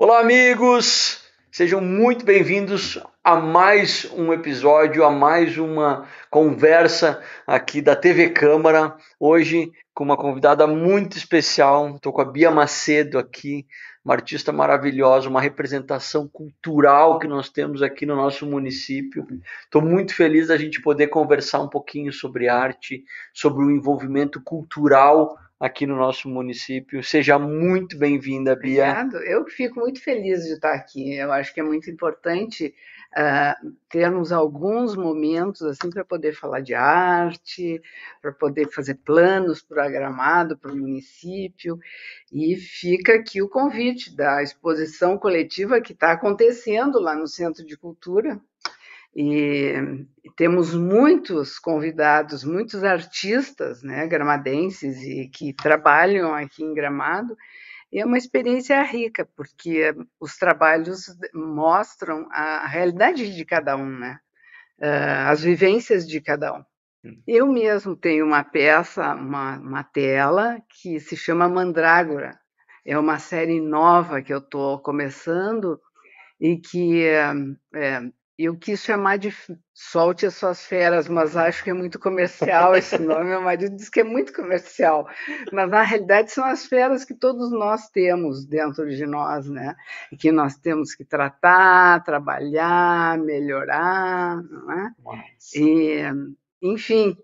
Olá, amigos! Sejam muito bem-vindos a mais um episódio, a mais uma conversa aqui da TV Câmara. Hoje com uma convidada muito especial. Estou com a Bia Macedo aqui, uma artista maravilhosa, uma representação cultural que nós temos aqui no nosso município. Estou muito feliz da gente poder conversar um pouquinho sobre arte, sobre o envolvimento cultural aqui no nosso município. Seja muito bem-vinda, Bia. Obrigado. Eu fico muito feliz de estar aqui. Eu acho que é muito importante termos alguns momentos assim para poder falar de arte, para poder fazer planos programado para o município. E fica aqui o convite da exposição coletiva que está acontecendo lá no Centro de Cultura. E temos muitos convidados, muitos artistas, né, gramadenses e que trabalham aqui em Gramado. E é uma experiência rica, porque os trabalhos mostram a realidade de cada um, né? As vivências de cada um. Eu mesmo tenho uma peça, uma tela, que se chama Mandrágora. É uma série nova que eu estou começando e que eu quis chamar de Solte as Suas Feras, mas acho que é muito comercial esse nome. Meu marido diz que é muito comercial, mas na realidade são as feras que todos nós temos dentro de nós, né? E que nós temos que tratar, trabalhar, melhorar, não é? E, enfim,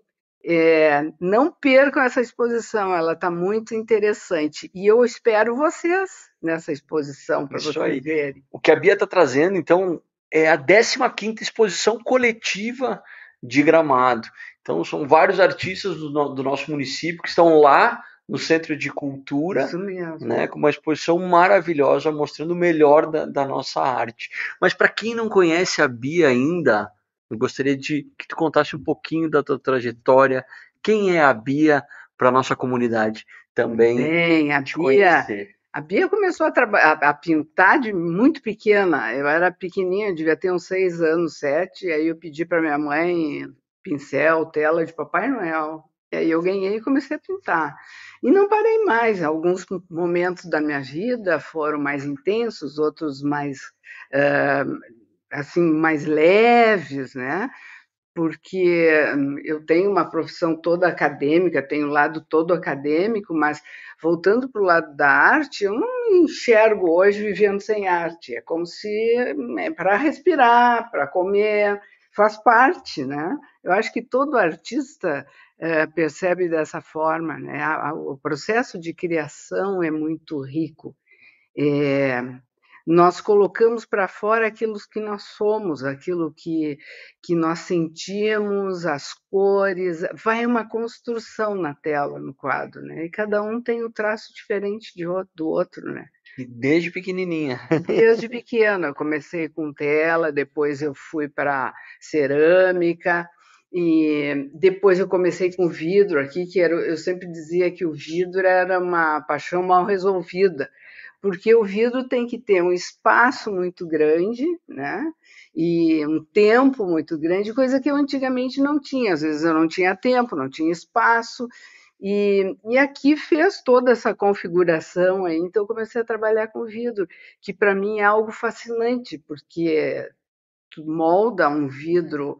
não percam essa exposição, ela está muito interessante. E eu espero vocês nessa exposição para Isso vocês aí. verem. O que a Bia está trazendo, então, é a 15ª exposição coletiva de Gramado. Então, são vários artistas do nosso município que estão lá no Centro de Cultura, Isso mesmo. né, com uma exposição maravilhosa, mostrando o melhor da nossa arte. Mas para quem não conhece a Bia ainda, eu gostaria de que tu contasse um pouquinho da tua trajetória. Quem é a Bia para a nossa comunidade também Bem, te conhecer? A Bia começou a pintar de muito pequena. Eu era pequenininha, devia ter uns 6 anos, 7. Aí eu pedi para minha mãe pincel, tela de Papai Noel. E aí eu ganhei e comecei a pintar. E não parei mais. Alguns momentos da minha vida foram mais intensos, outros mais eh, assim mais leves, né? Porque eu tenho uma profissão toda acadêmica, tenho o lado todo acadêmico, mas voltando para o lado da arte, eu não me enxergo hoje vivendo sem arte. É como se é para respirar, para comer, faz parte, né? Eu acho que todo artista percebe dessa forma, né? O processo de criação é muito rico. É, nós colocamos para fora aquilo que nós somos, aquilo que nós sentimos, as cores, vai uma construção na tela, no quadro, né? E cada um tem um traço diferente do outro, né? E desde pequenininha. Desde pequena, eu comecei com tela, depois eu fui para cerâmica, e depois eu comecei com vidro aqui, eu sempre dizia que o vidro era uma paixão mal resolvida, porque o vidro tem que ter um espaço muito grande, né? E um tempo muito grande, coisa que eu antigamente não tinha. Às vezes eu não tinha tempo, não tinha espaço, e aqui fez toda essa configuração aí, então eu comecei a trabalhar com vidro, que para mim é algo fascinante, porque tu molda um vidro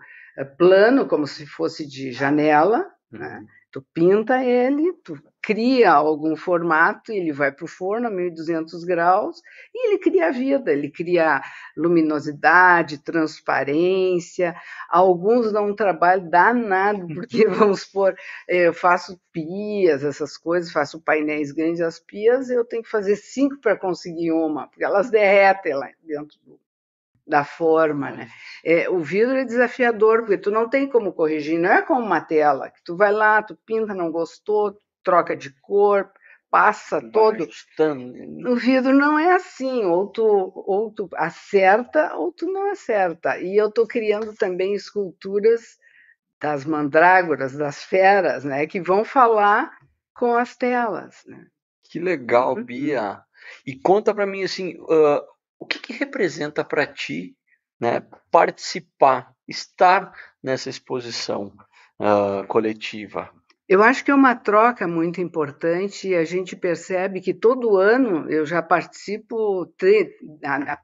plano, como se fosse de janela, né? Tu pinta ele, tu cria algum formato, ele vai para o forno a 1200 graus e ele cria vida, ele cria luminosidade, transparência. Alguns dão um trabalho danado, porque vamos supor, eu faço pias, essas coisas, faço painéis grandes, as pias eu tenho que fazer 5 para conseguir uma, porque elas derretem lá dentro da forma, né? O vidro é desafiador, porque tu não tem como corrigir, não é como uma tela, que tu vai lá, tu pinta, não gostou, troca de cor, passa todo. O vidro não é assim, ou tu acerta ou tu não acerta. E eu estou criando também esculturas das mandrágoras, das feras, né, que vão falar com as telas, né? Que legal, Bia. E conta para mim assim, o que representa para ti, né, participar, estar nessa exposição coletiva? Eu acho que é uma troca muito importante e a gente percebe que todo ano eu já participo,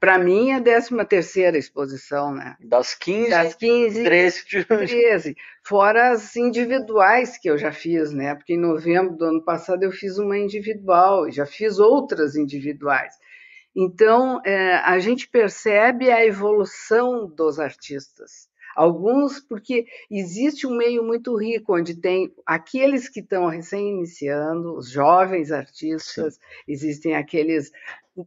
para mim é a 13ª exposição, né? Das 15, Das 15, 13 de hoje. 13, fora as individuais que eu já fiz, né? Porque em novembro do ano passado eu fiz uma individual e já fiz outras individuais. Então, a gente percebe a evolução dos artistas. Alguns, porque existe um meio muito rico, onde tem aqueles que estão recém-iniciando, os jovens Sim. artistas, existem aqueles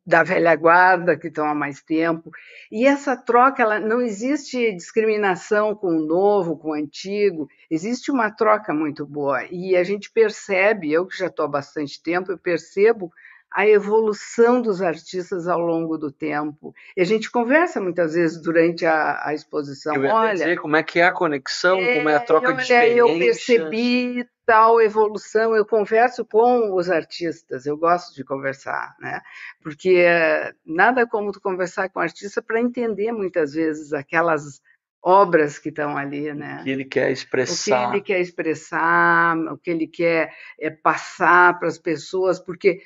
da velha guarda que estão há mais tempo, e essa troca, ela, não existe discriminação com o novo, com o antigo, existe uma troca muito boa, e a gente percebe, eu que já estou há bastante tempo, eu percebo a evolução dos artistas ao longo do tempo. E a gente conversa muitas vezes durante a exposição. Eu ia até Olha, dizer como é que é a conexão, como é a troca de eu experiências. percebi tal evolução. Eu converso com os artistas, eu gosto de conversar, né? Porque nada como tu conversar com o artista para entender muitas vezes aquelas obras que estão ali, O né? que ele quer O que ele expressar. quer expressar, o que ele quer passar para as pessoas, porque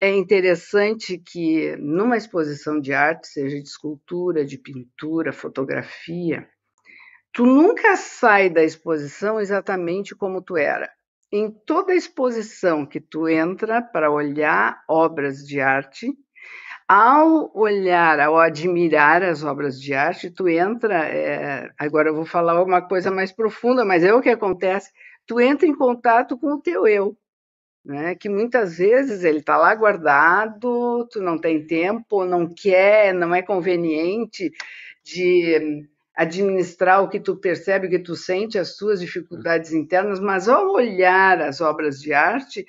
é interessante que numa exposição de arte, seja de escultura, de pintura, fotografia, tu nunca sai da exposição exatamente como tu era. Em toda exposição que tu entra para olhar obras de arte, ao olhar, ao admirar as obras de arte, tu entra. Agora eu vou falar uma coisa mais profunda, mas é o que acontece. Tu entra em contato com o teu eu, né? Que muitas vezes ele está lá guardado, tu não tem tempo, não quer, não é conveniente de administrar o que tu percebe, o que tu sente, as tuas dificuldades internas, mas ao olhar as obras de arte,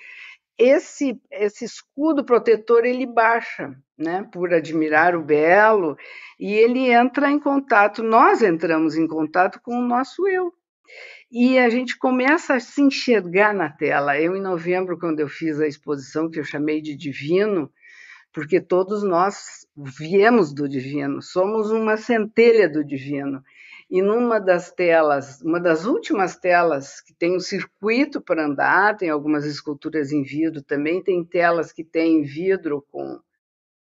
esse escudo protetor ele baixa, né? Por admirar o belo, e ele entra em contato, nós entramos em contato com o nosso eu. E a gente começa a se enxergar na tela. Eu, em novembro, quando eu fiz a exposição que eu chamei de Divino, porque todos nós viemos do divino, somos uma centelha do divino. E numa das telas, uma das últimas telas, que tem um circuito para andar, tem algumas esculturas em vidro também, tem telas que têm vidro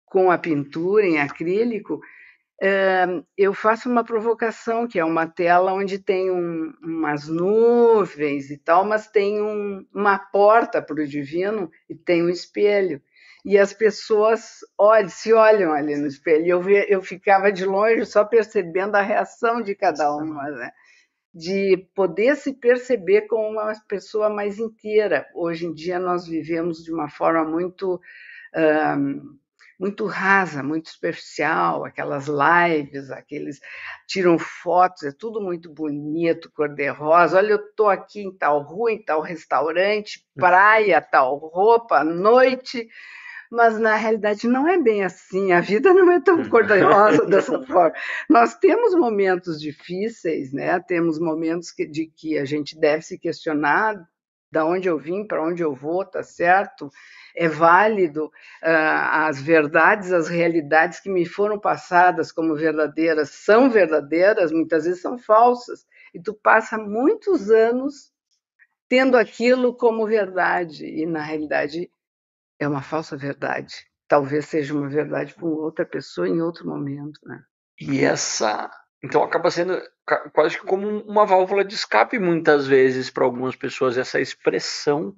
com a pintura em acrílico, eu faço uma provocação, que é uma tela onde tem umas nuvens e tal, mas tem uma porta para o divino e tem um espelho. E as pessoas se olham ali no espelho. Eu ficava de longe só percebendo a reação de cada uma, né? De poder se perceber como uma pessoa mais inteira. Hoje em dia nós vivemos de uma forma muito rasa, muito superficial, aquelas lives, aqueles tiram fotos, é tudo muito bonito, cor-de-rosa. Olha, eu estou aqui em tal rua, em tal restaurante, praia, tal roupa, noite, mas na realidade não é bem assim. A vida não é tão cor-de-rosa dessa forma. Nós temos momentos difíceis, né? Temos momentos de que a gente deve se questionar da onde eu vim, para onde eu vou, tá certo? É válido. As verdades, as realidades que me foram passadas como verdadeiras são verdadeiras, muitas vezes são falsas. E tu passa muitos anos tendo aquilo como verdade e na realidade é uma falsa verdade. Talvez seja uma verdade para outra pessoa em outro momento, né? E essa. Então acaba sendo quase que como uma válvula de escape muitas vezes para algumas pessoas, essa expressão,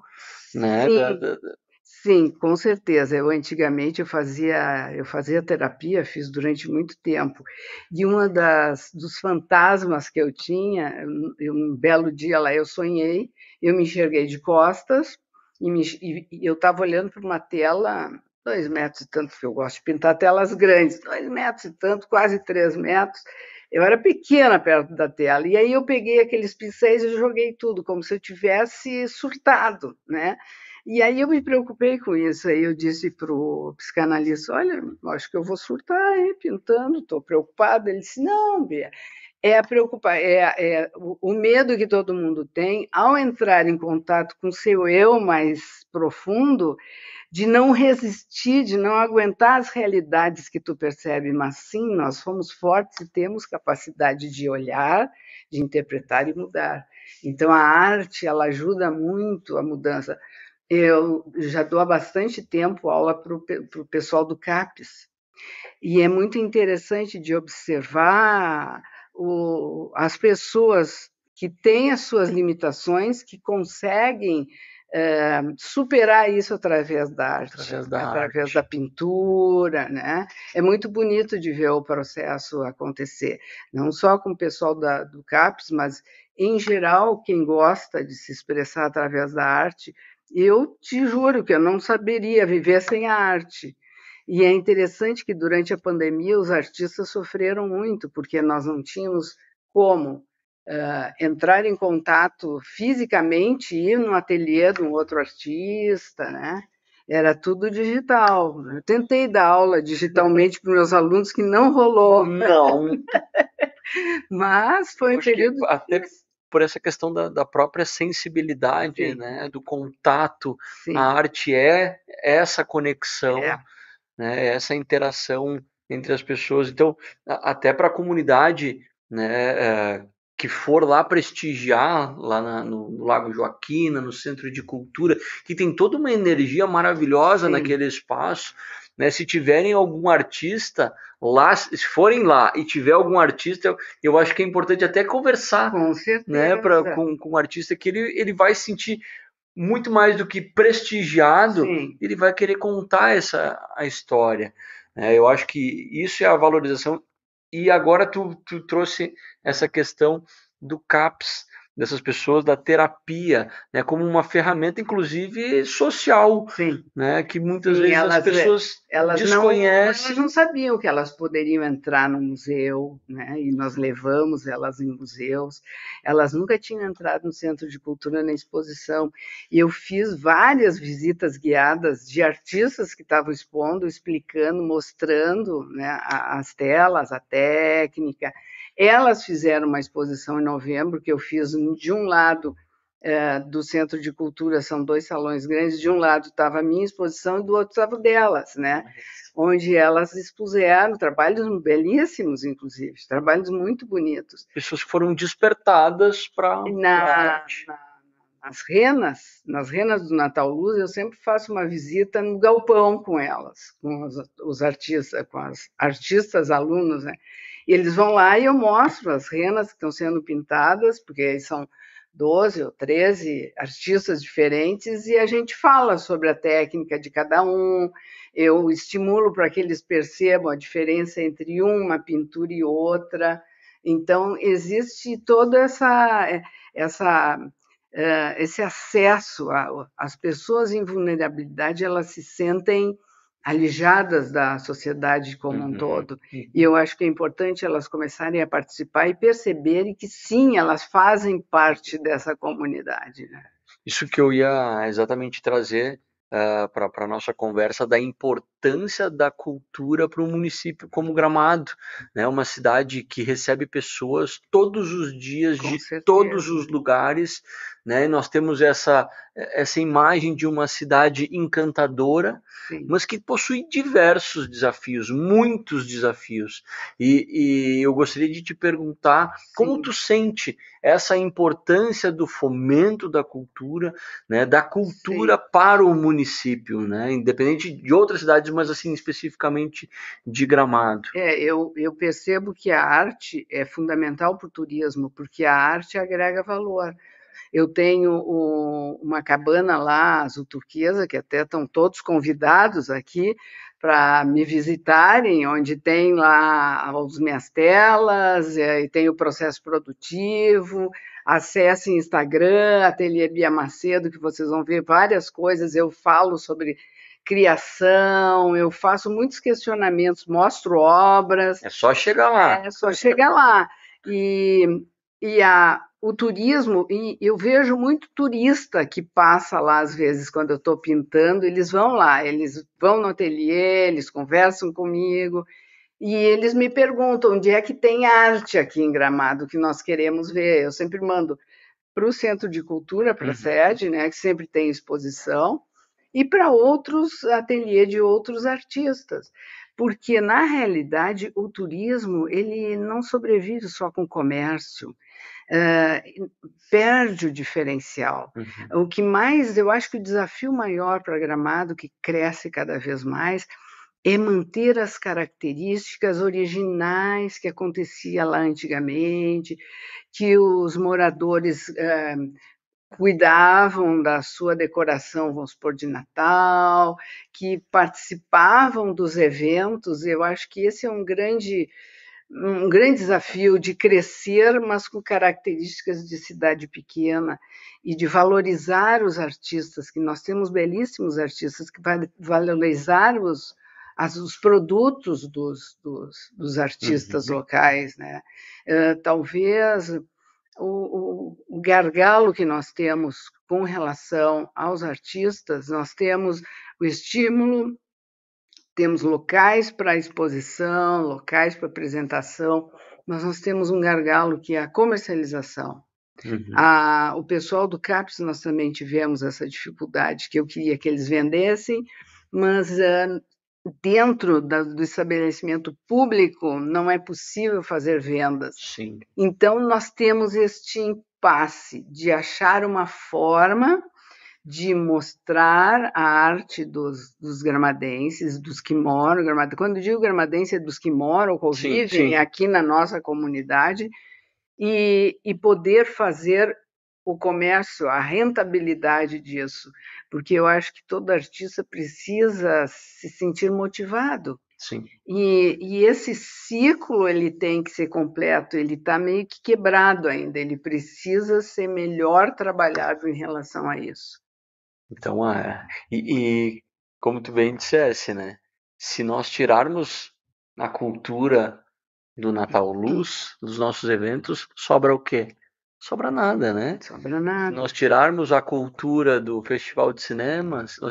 né? Sim, sim, com certeza. Eu antigamente eu fazia terapia, fiz durante muito tempo. E uma dos fantasmas que eu tinha, um belo dia lá eu sonhei, eu me enxerguei de costas e eu estava olhando para uma tela 2 metros e tanto, que eu gosto de pintar telas grandes, 2 metros e tanto, quase 3 metros. Eu era pequena perto da tela. E aí eu peguei aqueles pincéis e joguei tudo, como se eu tivesse surtado, né? E aí eu me preocupei com isso. Aí eu disse para o psicanalista: Olha, acho que eu vou surtar aí, pintando, estou preocupada. Ele disse: Não, Bia, o medo que todo mundo tem ao entrar em contato com o seu eu mais profundo de não resistir, de não aguentar as realidades que tu percebe, mas sim, nós somos fortes e temos capacidade de olhar, de interpretar e mudar. Então a arte, ela ajuda muito a mudança. Eu já dou há bastante tempo aula para o pessoal do CAPES, e é muito interessante de observar as pessoas que têm as suas limitações, que conseguem superar isso através da arte, através da pintura, né? É muito bonito de ver o processo acontecer, não só com o pessoal do CAPES, mas em geral, quem gosta de se expressar através da arte, eu te juro que eu não saberia viver sem a arte. E é interessante que durante a pandemia os artistas sofreram muito, porque nós não tínhamos como entrar em contato fisicamente, ir no ateliê de um outro artista, né? Era tudo digital. Eu tentei dar aula digitalmente para os meus alunos, que não rolou. Não. Mas foi um período até por essa questão da própria sensibilidade, né, do contato. Sim. A arte é essa conexão, né, essa interação entre as pessoas. Então, até para a comunidade, né, que for lá prestigiar, lá no Lago Joaquina, no Centro de Cultura, que tem toda uma energia maravilhosa. Sim. Naquele espaço, né, se tiverem algum artista lá, se forem lá e tiver algum artista, eu acho que é importante até conversar, com certeza, né, com um artista, que ele vai se sentir muito mais do que prestigiado. Sim. Ele vai querer contar a história. Eu acho que isso é a valorização. E agora tu trouxe essa questão do CAPS, dessas pessoas, da terapia, né, como uma ferramenta, inclusive, social. Sim. Né, que muitas vezes as pessoas desconhecem. Elas não sabiam que elas poderiam entrar no museu, né, e nós levamos elas em museus. Elas nunca tinham entrado no Centro de Cultura na exposição. E eu fiz várias visitas guiadas de artistas que estavam expondo, explicando, mostrando, né, as telas, a técnica. Elas fizeram uma exposição em novembro, que eu fiz de um lado do Centro de Cultura, são 2 salões grandes, de um lado estava a minha exposição e do outro estava delas, né? Onde elas expuseram trabalhos belíssimos, inclusive, trabalhos muito bonitos. Pessoas que foram despertadas para nas renas do Natal Luz, eu sempre faço uma visita no galpão com elas, com os artistas, com as artistas alunos, né? E eles vão lá e eu mostro as renas que estão sendo pintadas, porque são 12 ou 13 artistas diferentes, e a gente fala sobre a técnica de cada um. Eu estimulo para que eles percebam a diferença entre uma pintura e outra. Então, existe toda esse acesso às pessoas em vulnerabilidade, elas se sentem alijadas da sociedade como um todo. E eu acho que é importante elas começarem a participar e perceberem que, sim, elas fazem parte dessa comunidade. Né? Isso que eu ia exatamente trazer para a nossa conversa, da importância da cultura para um município como Gramado, né? Uma cidade que recebe pessoas todos os dias, de todos os lugares, né? E nós temos essa imagem de uma cidade encantadora, sim, mas que possui diversos desafios, muitos desafios. E eu gostaria de te perguntar, sim, como tu sente essa importância do fomento da cultura, né, da cultura, sim, para o município, né, independente de outras cidades, mas assim especificamente de Gramado. Eu percebo que a arte é fundamental para o turismo, porque a arte agrega valor. Eu tenho uma cabana lá, azul turquesa, que até estão todos convidados aqui para me visitarem, onde tem lá as minhas telas, e tem o processo produtivo. Acessem Instagram, Ateliê Bia Macedo, que vocês vão ver várias coisas. Eu falo sobre criação, eu faço muitos questionamentos, mostro obras. É só chegar lá. É só chegar lá. O turismo, e eu vejo muito turista que passa lá às vezes quando eu estou pintando, eles vão lá, eles vão no ateliê, eles conversam comigo e eles me perguntam onde é que tem arte aqui em Gramado que nós queremos ver. Eu sempre mando para o Centro de Cultura, para a sede, né, que sempre tem exposição, e para outros ateliês de outros artistas. Porque, na realidade, o turismo ele não sobrevive só com comércio, perde o diferencial. Uhum. O que mais, eu acho que o desafio maior para Gramado, que cresce cada vez mais, é manter as características originais que acontecia lá antigamente, que os moradores cuidavam da sua decoração, vamos supor, de Natal, que participavam dos eventos. Eu acho que esse é um grande desafio de crescer, mas com características de cidade pequena e de valorizar os artistas, que nós temos belíssimos artistas, que valorizar os produtos dos artistas locais, né? Talvez o gargalo que nós temos com relação aos artistas, nós temos o estímulo, temos locais para exposição, locais para apresentação, mas nós temos um gargalo que é a comercialização. Uhum. O pessoal do CAPES, nós também tivemos essa dificuldade, que eu queria que eles vendessem, mas dentro do estabelecimento público não é possível fazer vendas. Sim. Então, nós temos este impasse de achar uma forma de mostrar a arte dos gramadenses, dos que moram em Gramado. Quando eu digo gramadense, é dos que moram ou convivem aqui na nossa comunidade, e poder fazer o comércio, a rentabilidade disso, porque eu acho que todo artista precisa se sentir motivado. Sim. E esse ciclo ele tem que ser completo, ele está meio que quebrado ainda, ele precisa ser melhor trabalhado em relação a isso. Então, e como tu bem dissesse, né? Se nós tirarmos a cultura do Natal Luz dos nossos eventos, sobra o quê? Sobra nada, né? Sobra Se nada. nós tirarmos a cultura do Festival de Cinema, E o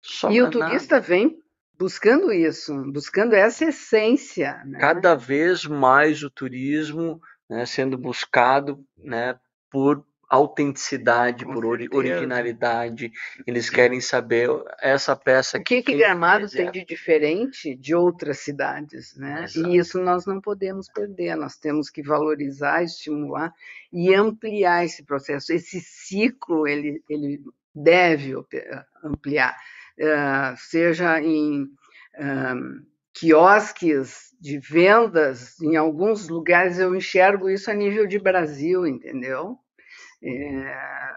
sobra turista nada. vem buscando isso, buscando essa essência, né? Cada vez mais o turismo, né, sendo buscado, né, por autenticidade, Com por certeza. originalidade. Eles querem saber essa peça O que quem Gramado fez tem de diferente de outras cidades, né? Exato. E isso nós não podemos perder, nós temos que valorizar, estimular e ampliar esse processo. Esse ciclo, ele deve ampliar, seja em quiosques de vendas, em alguns lugares eu enxergo isso a nível de Brasil, entendeu?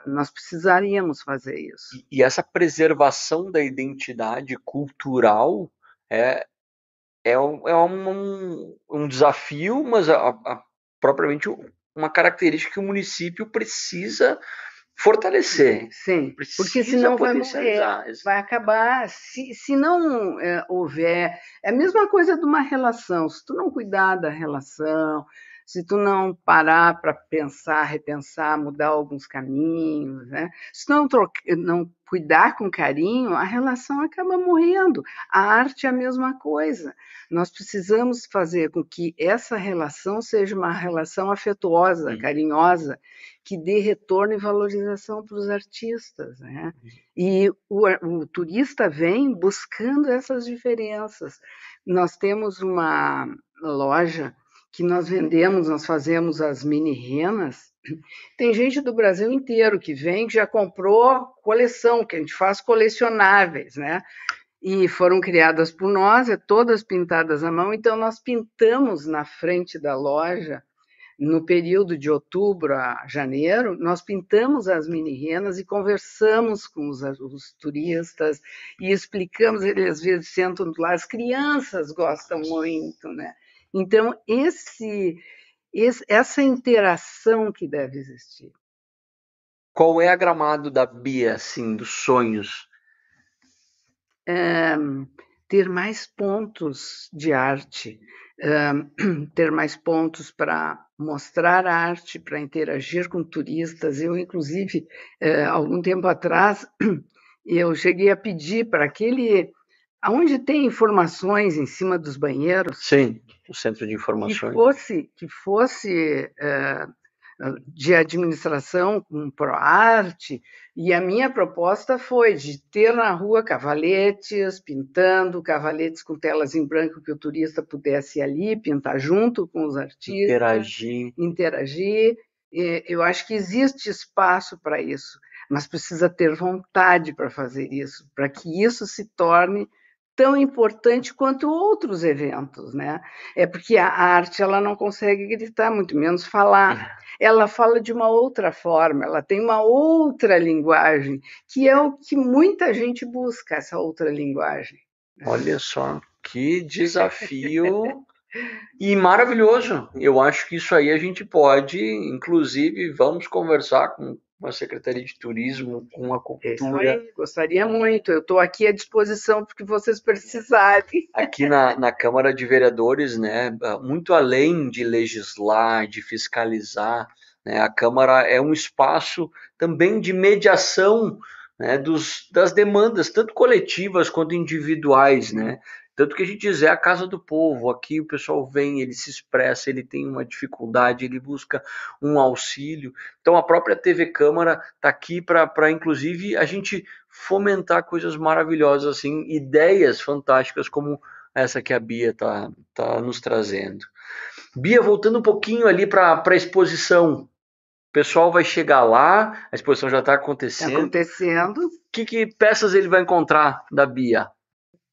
Nós precisaríamos fazer isso. E essa preservação da identidade cultural é, um desafio, mas propriamente uma característica que o município precisa fortalecer. Sim, porque Precisa senão vai morrer, potencializar. vai acabar. Se não houver. É a mesma coisa de uma relação. Se tu não cuidar da relação, se tu não parar para pensar, repensar, mudar alguns caminhos, né? Se tu não cuidar com carinho, a relação acaba morrendo. A arte é a mesma coisa. Nós precisamos fazer com que essa relação seja uma relação afetuosa, carinhosa, que dê retorno e valorização para os artistas, né? E o turista vem buscando essas diferenças. Nós temos uma loja que nós vendemos, nós fazemos as mini renas. Tem gente do Brasil inteiro que vem, que já comprou coleção, que a gente faz colecionáveis, né? E foram criadas por nós, todas pintadas à mão, então nós pintamos na frente da loja no período de outubro a janeiro, nós pintamos as mini-renas e conversamos com os turistas e explicamos, eles às vezes sentam lá, as crianças gostam muito, né? Então, essa interação que deve existir. Qual é a Gramado da Bia, assim, dos sonhos? Ter mais pontos de arte, ter mais pontos para mostrar a arte, para interagir com turistas. Eu, inclusive, algum tempo atrás, eu cheguei a pedir para aquele, onde tem informações em cima dos banheiros. Sim, o centro de informações. Que fosse de administração com ProArte, e a minha proposta foi de ter na rua cavaletes, pintando, cavaletes com telas em branco que o turista pudesse ir ali pintar junto com os artistas, interagir. Eu acho que existe espaço para isso, mas precisa ter vontade para fazer isso, para que isso se torne tão importante quanto outros eventos, né? É porque a arte ela não consegue gritar, muito menos falar. Ela fala de uma outra forma, ela tem uma outra linguagem, que é o que muita gente busca, essa outra linguagem. Olha só, que desafio e maravilhoso. Eu acho que isso aí a gente pode, inclusive, vamos conversar com a Secretaria de Turismo, com a Isso Cultura. aí, gostaria muito. Eu estou aqui à disposição porque vocês precisarem. Aqui na Câmara de Vereadores, né, muito além de legislar, de fiscalizar, né, a Câmara é um espaço também de mediação, né, das demandas, tanto coletivas quanto individuais, né? Tanto que a gente diz, é a casa do povo, aqui o pessoal vem, ele se expressa, ele tem uma dificuldade, ele busca um auxílio. Então a própria TV Câmara está aqui para, inclusive, a gente fomentar coisas maravilhosas, assim, ideias fantásticas como essa que a Bia tá nos trazendo. Bia, voltando um pouquinho ali para a exposição. O pessoal vai chegar lá, a exposição já está Está acontecendo. acontecendo. Que peças ele vai encontrar da Bia?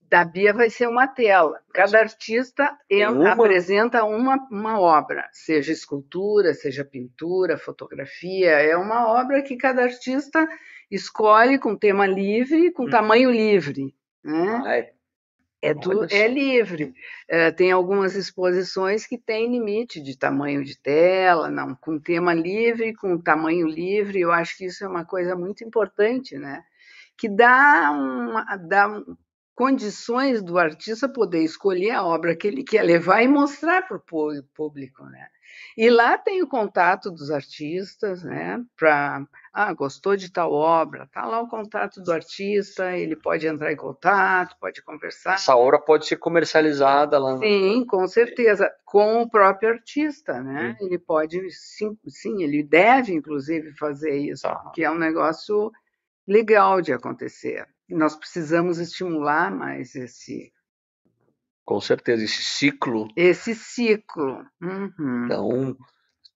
Da Bia vai ser uma tela. Cada artista apresenta uma obra, seja escultura, seja pintura, fotografia. É uma obra que cada artista escolhe com tema livre, com tamanho livre. Né? É livre. Tem algumas exposições que têm limite de tamanho de tela, não, com tema livre, com tamanho livre. Eu acho que isso é uma coisa muito importante, né? Que dá condições do artista poder escolher a obra que ele quer levar e mostrar para o público, né? E lá tem o contato dos artistas, né? Gostou de tal obra, tá lá o contato do artista, ele pode entrar em contato, pode conversar. Essa obra pode ser comercializada lá. Sim, com certeza, com o próprio artista, né? Ele pode, sim, ele deve, inclusive, fazer isso, porque é um negócio legal de acontecer. Nós precisamos estimular mais com certeza, esse ciclo. Uhum. Então,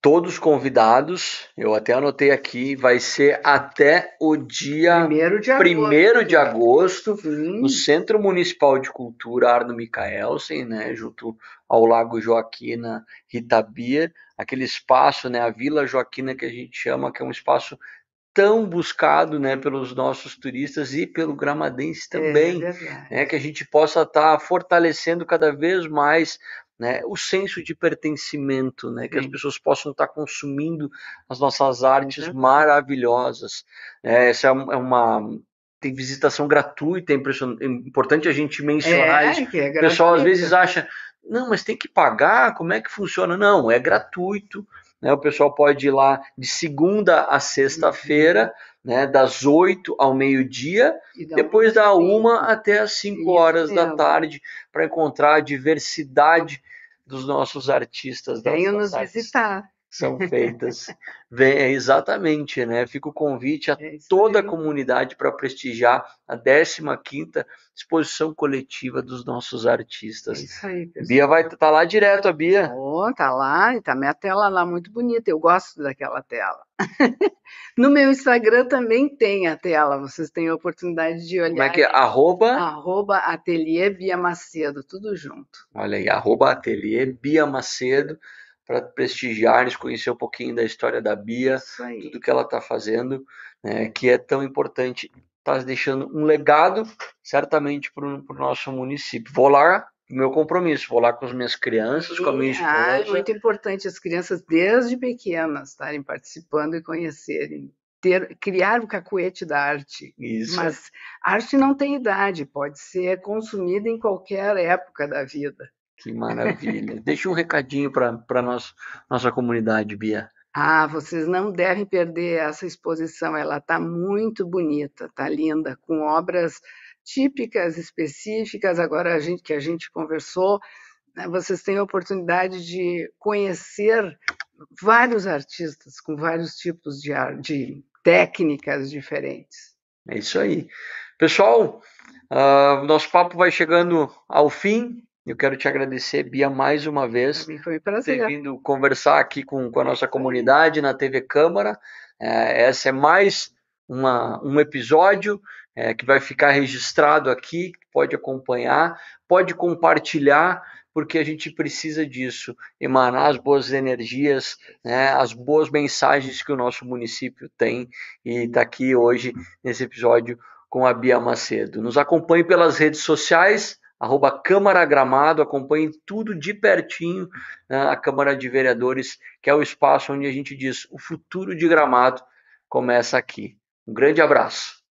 todos convidados, eu até anotei aqui, vai ser até o dia 1º de agosto, no Centro Municipal de Cultura Arno Michaelsen, né, junto ao Lago Joaquina Rita Bia, aquele espaço, né, a Vila Joaquina que a gente chama, que é um espaço tão buscado, né, pelos nossos turistas e pelo gramadense também, né, que a gente possa estar fortalecendo cada vez mais, né, o senso de pertencimento, né, que as pessoas possam estar consumindo as nossas artes maravilhosas. Essa é uma tem visitação gratuita, é importante a gente mencionar isso. Que é gratuita. O pessoal às vezes acha, não, mas tem que pagar, como é que funciona? Não, é gratuito. Né, o pessoal pode ir lá de segunda a sexta-feira, né, das 8 ao meio-dia, depois da 1 até as 5 horas da tarde, para encontrar a diversidade dos nossos artistas. Venham nos visitar. São feitas. Exatamente, né? Fica o convite a toda a comunidade para prestigiar a 15ª exposição coletiva dos nossos artistas. É isso aí, pessoal. Bia vai estar lá direto, a Bia. Tá lá, e tá minha tela lá muito bonita, eu gosto daquela tela. No meu Instagram também tem a tela, vocês têm a oportunidade de olhar. Como é que é? @Ateliê Bia Macedo, tudo junto. Olha aí, @Ateliê Bia Macedo, para prestigiar, conhecer um pouquinho da história da Bia, tudo que ela está fazendo, né, que é tão importante, está deixando um legado, certamente, para o nosso município. Vou lá, meu compromisso, vou lá com as minhas crianças, com a minha esposa. É muito importante as crianças, desde pequenas, estarem participando e conhecerem. Criar o cacuete da arte. Isso. Mas arte não tem idade, pode ser consumida em qualquer época da vida. Que maravilha. Deixa um recadinho para nossa comunidade, Bia. Vocês não devem perder essa exposição, ela está muito bonita, está linda, com obras típicas, específicas. Agora que a gente conversou, né, vocês têm a oportunidade de conhecer vários artistas com vários tipos de técnicas diferentes. É isso aí. Pessoal, nosso papo vai chegando ao fim. Eu quero te agradecer, Bia, mais uma vez, Para mim foi um por ter prazer. vindo conversar aqui com a nossa comunidade na TV Câmara. Essa é mais um episódio que vai ficar registrado aqui, pode acompanhar, pode compartilhar, porque a gente precisa disso, emanar as boas energias, né, as boas mensagens que o nosso município tem, e está aqui hoje nesse episódio com a Bia Macedo. Nos acompanhe pelas redes sociais, @Câmara Gramado, acompanhe tudo de pertinho, né, a Câmara de Vereadores, que é o espaço onde a gente diz o futuro de Gramado começa aqui. Um grande abraço.